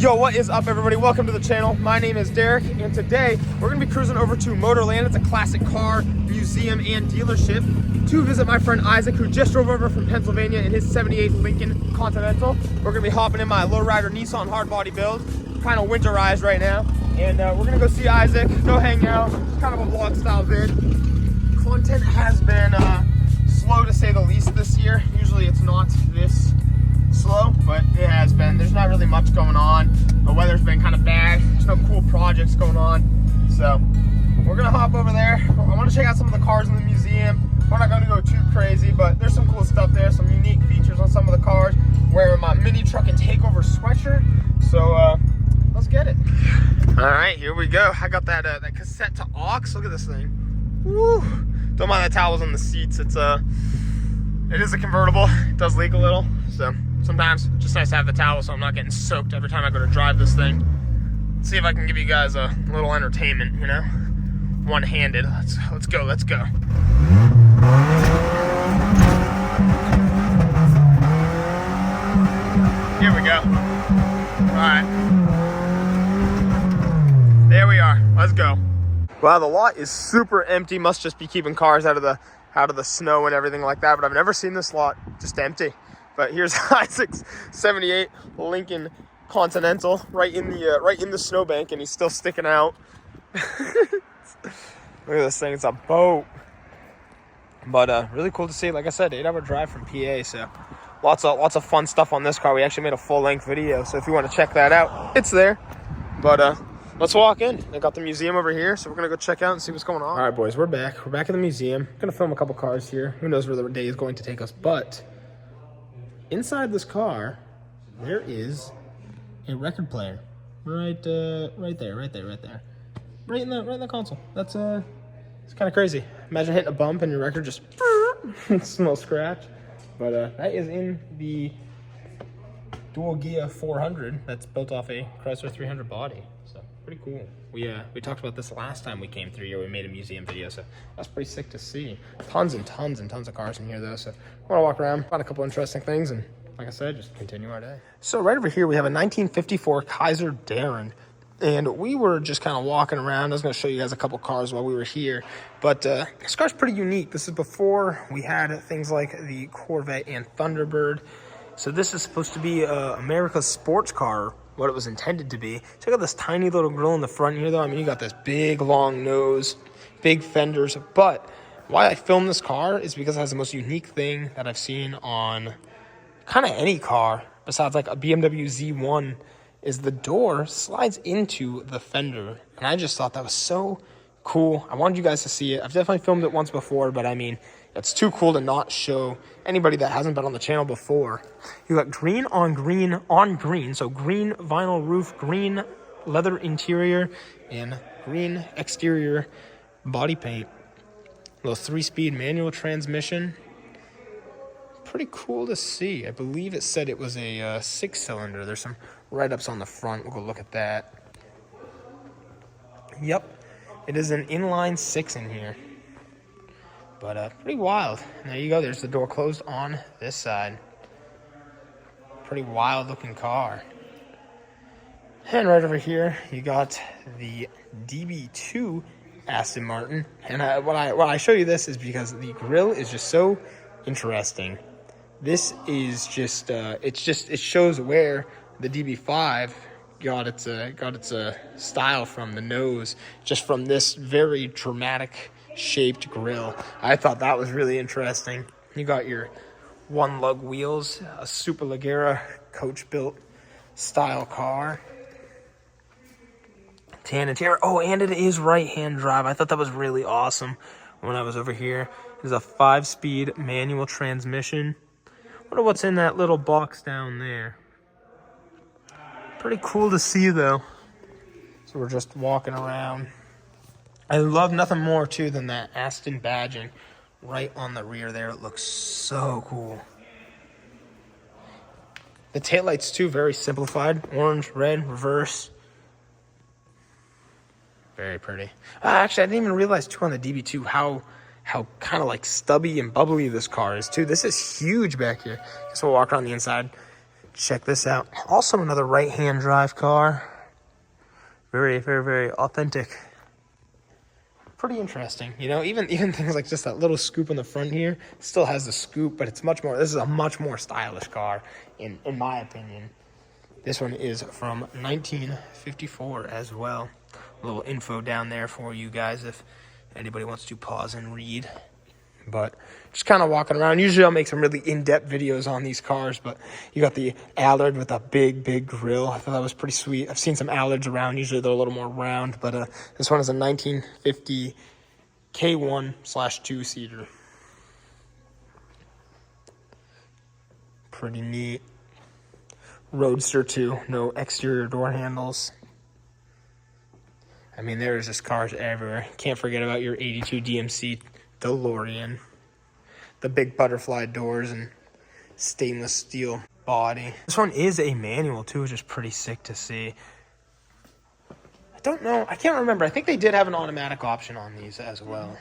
Yo, what is up, everybody? Welcome to the channel. My name is Derek, and today we're going to be cruising over to Motorland. It's a classic car museum and dealership to visit my friend Isaac, who just drove over from Pennsylvania in his 78 Lincoln Continental. We're going to be hopping in my lowrider Nissan hard body build, kind of winterized right now, and we're going to go see Isaac, go hang out. It's kind of a vlog style vid. Content has been slow to say the least this year. Usually it's not this slow, but it has been. There's not really much going on. The weather's been kind of bad. There's no cool projects going on. So we're gonna hop over there. I want to check out some of the cars in the museum. We're not gonna go too crazy, but there's some cool stuff there, some unique features on some of the cars. Wearing my mini truck and takeover sweatshirt. So let's get it. All right, here we go. I got that that cassette to aux. Look at this thing. Woo! Don't mind the towels on the seats. It is a convertible. It does leak a little, so sometimes it's just nice to have the towel so I'm not getting soaked every time I go to drive this thing. Let's see if I can give you guys a little entertainment, you know? One-handed. Let's go. Here we go. All right. There we are. Let's go. Wow, the lot is super empty. Must just be keeping cars out of the snow and everything like that, but I've never seen this lot just empty. But here's Isaac's 78 Lincoln Continental right in the snowbank, and he's still sticking out. Look at this thing, it's a boat. But really cool to see. Like I said, 8-hour drive from PA, so lots of fun stuff on this car. We actually made a full-length video, so if you want to check that out, it's there. But let's walk in. They got the museum over here, so we're gonna go check out and see what's going on. All right, boys, we're back. We're back in the museum. Gonna film a couple cars here. Who knows where the day is going to take us, but inside this car, there is a record player. Right there. Right in the console. That's it's kind of crazy. Imagine hitting a bump and your record just small scratch. But that is in the dual gear 400 that's built off a Chrysler 300 body. So pretty cool. We talked about this last time we came through here. We made a museum video, so that's pretty sick to see. Tons and tons of cars in here though. So I want to walk around, find a couple interesting things, and like I said, just continue our day. So right over here we have a 1954 Kaiser Darren, and we were just kind of walking around. I was going to show you guys a couple cars while we were here, but this car's pretty unique. This is before we had things like the Corvette and Thunderbird. So this is supposed to be America's sports car, what it was intended to be. Check out this tiny little grille in the front here, though. I mean, you got this big, long nose, big fenders. But why I filmed this car is because it has the most unique thing that I've seen on kind of any car, besides like a BMW Z1, is the door slides into the fender. And I just thought that was so cool. I wanted you guys to see it. I've definitely filmed it once before, but I mean, it's too cool to not show anybody that hasn't been on the channel before. You got green on green on green. So green vinyl roof, green leather interior, and green exterior body paint. Little 3-speed manual transmission. Pretty cool to see. I believe it said it was a 6-cylinder. There's some write-ups on the front. We'll go look at that. Yep. It is an inline 6 in here. But pretty wild. And there you go. There's the door closed on this side. Pretty wild looking car. And right over here, you got the DB2 Aston Martin. And why I show you this is because the grille is just so interesting. This is just it shows where the DB5 got its style from, the nose, just from this very dramatic shaped grille. I thought that was really interesting. You got your one lug wheels, a Superleggera coach built style car. Tan interior. Oh, and it is right-hand drive. I thought that was really awesome when I was over here. There's a 5-speed manual transmission. Wonder what's in that little box down there. Pretty cool to see though. So we're just walking around. I love nothing more too than that Aston badging right on the rear there. It looks so cool. The taillights too, very simplified. Orange, red, reverse. Very pretty. Actually, I didn't even realize too on the DB2 how kind of like stubby and bubbly this car is too. This is huge back here. Guess we'll walk around the inside. Check this out. Also another right-hand drive car. Very, very, very authentic. Pretty interesting. You know, even things like just that little scoop in the front here still has the scoop, but it's much more, this is a much more stylish car in my opinion. This one is from 1954 as well. A little info down there for you guys if anybody wants to pause and read. But just kind of walking around. Usually I'll make some really in-depth videos on these cars, but you got the Allard with a big, big grill. I thought that was pretty sweet. I've seen some Allards around. Usually they're a little more round, but this one is a 1950 K1/2 seater. Pretty neat. Roadster too. No exterior door handles. I mean, there's just cars everywhere. Can't forget about your 82 DMC DeLorean. The big butterfly doors and stainless steel body. This one is a manual too, which is pretty sick to see. I don't know. I can't remember. I think they did have an automatic option on these as well.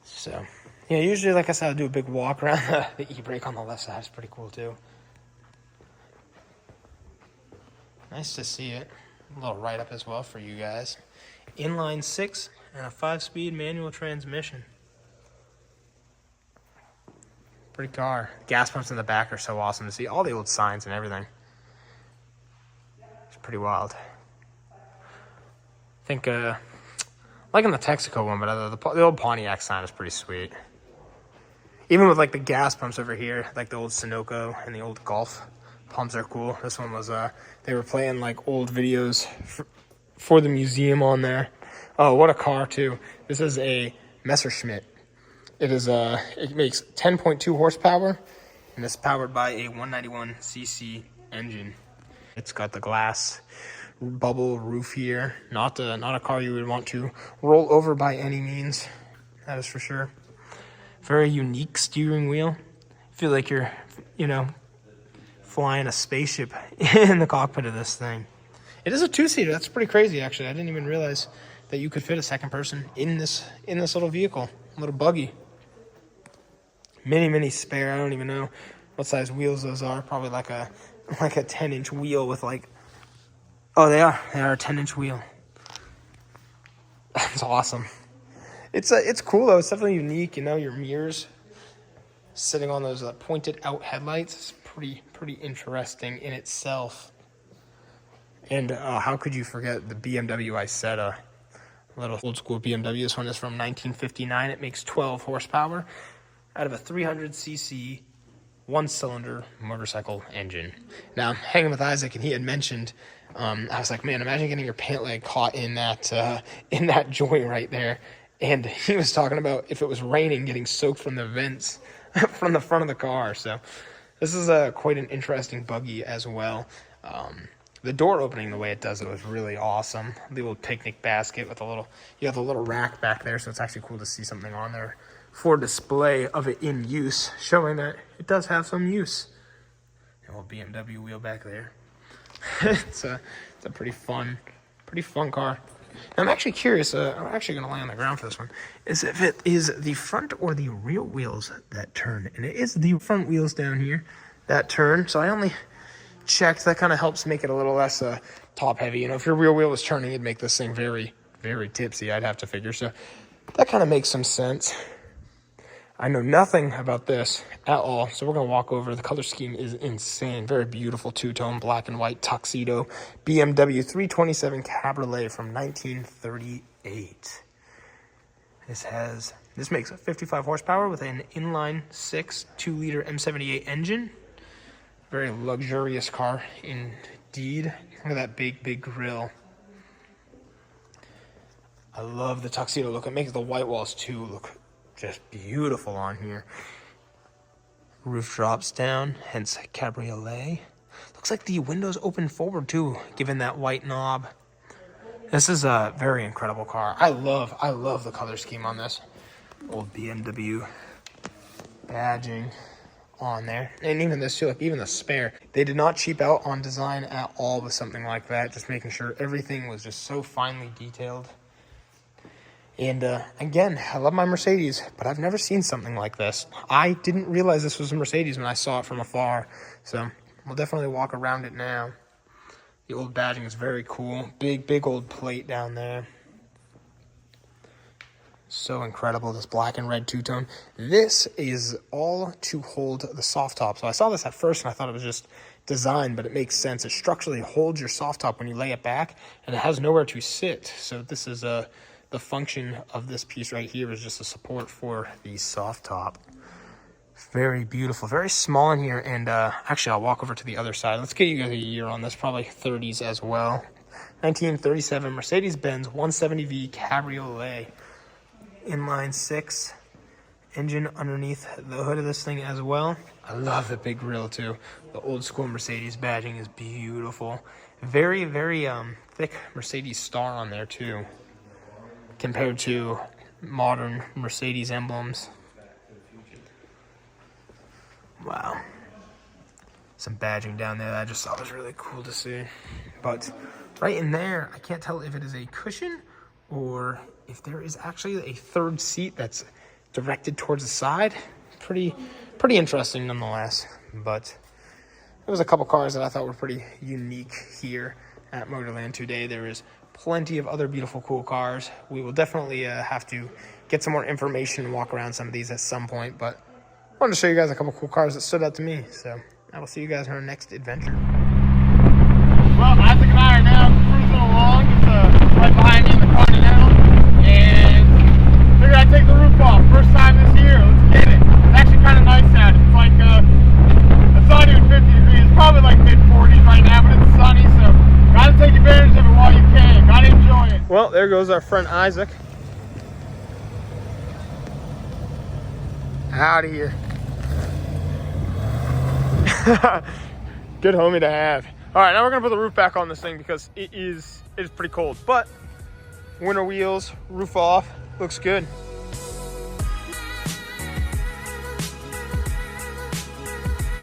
So, yeah, usually, like I said, I'll do a big walk around. The e-brake on the left side is pretty cool too. Nice to see it. A little write-up as well for you guys. Inline 6 and a 5-speed manual transmission. Pretty car. Gas pumps in the back are so awesome to see. All the old signs and everything. It's pretty wild. I think, like in the Texaco one, but the old Pontiac sign is pretty sweet. Even with like the gas pumps over here, like the old Sunoco and the old Golf pumps are cool. This one was, they were playing like old videos for the museum on there. Oh, what a car too. This is a Messerschmitt. It is, it makes 10.2 horsepower and it's powered by a 191cc engine. It's got the glass bubble roof here. Not a car you would want to roll over by any means. That is for sure. Very unique steering wheel. Feel like you're, you know, flying a spaceship in the cockpit of this thing. It is a 2-seater. That's pretty crazy, actually. I didn't even realize that you could fit a second person in this little vehicle, a little buggy. Mini spare. I don't even know what size wheels those are. Probably like a 10-inch wheel with like. Oh, they are a 10-inch wheel. That's awesome. It's cool though. It's definitely unique. You know, your mirrors sitting on those pointed out headlights. It's pretty interesting in itself. And how could you forget the BMW Isetta? A little old school BMW. This one is from 1959. It makes 12 horsepower out of a 300cc 1-cylinder motorcycle engine. Now, I'm hanging with Isaac, and he had mentioned, I was like, man, imagine getting your pant leg caught in that joint right there. And he was talking about if it was raining, getting soaked from the vents from the front of the car. So this is quite an interesting buggy as well. The door opening the way it does it was really awesome. The little picnic basket with you have the little rack back there, so it's actually cool to see something on there for display of it in use, showing that it does have some use. A little BMW wheel back there. It's a pretty fun car. I'm actually curious, I'm actually going to lay on the ground for this one, is if it is the front or the rear wheels that turn. And it is the front wheels down here that turn, so I only checked. That kind of helps make it a little less top heavy. You know, if your rear wheel was turning, it'd make this thing very, very tipsy, I'd have to figure. So that kind of makes some sense. I know nothing about this at all, so we're going to walk over. The color scheme is insane. Very beautiful two-tone black and white tuxedo BMW 327 Cabriolet from 1938. This makes 55 horsepower with an inline 6 2-liter M78 engine. Very luxurious car indeed. Look at that big grille. I love the tuxedo look. It makes the white walls too look just beautiful on here. Roof drops down, hence cabriolet. Looks like the windows open forward too, given that white knob. This is a very incredible car. I love the color scheme on this. Old BMW badging on there. And even this too, like even the spare. They did not cheap out on design at all with something like that. Just making sure everything was just so finely detailed. And again, I love my Mercedes, but I've never seen something like this. I didn't realize this was a Mercedes when I saw it from afar. So we'll definitely walk around it now. The old badging is very cool. Big old plate down there. So incredible, this black and red two-tone. This is all to hold the soft top. So I saw this at first and I thought it was just design, but it makes sense. It structurally holds your soft top when you lay it back, and it has nowhere to sit. So this is the function of this piece right here is just a support for the soft top. Very beautiful, very small in here. And actually, I'll walk over to the other side. Let's get you guys a year on this, probably 30s as well. 1937 Mercedes-Benz 170V Cabriolet. Inline 6 engine underneath the hood of this thing as well. I love the big grille too. The old school Mercedes badging is beautiful. Very thick Mercedes star on there too, compared to modern Mercedes emblems. Wow. Some badging down there that I just thought was really cool to see. But right in there, I can't tell if it is a cushion or if there is actually a third seat that's directed towards the side. Pretty interesting nonetheless. But there was a couple cars that I thought were pretty unique here at Motorland today. There is plenty of other beautiful, cool cars. We will definitely have to get some more information and walk around some of these at some point. But I wanted to show you guys a couple cool cars that stood out to me. So I will see you guys on our next adventure. Well, Isaac and I are now cruising along. It's right behind me in the Continental. And figured I'd take the roof off. First time this year. Let's get it. It's actually kind of nice out. It's like, it's not even 50 degrees. It's probably like mid-40s right now, but it's sunny. So gotta take advantage of it while you can. Gotta enjoy it. Well, there goes our friend Isaac. Out of here. Good homie to have. All right, now we're gonna put the roof back on this thing because it is pretty cold. But winter wheels, roof off, looks good.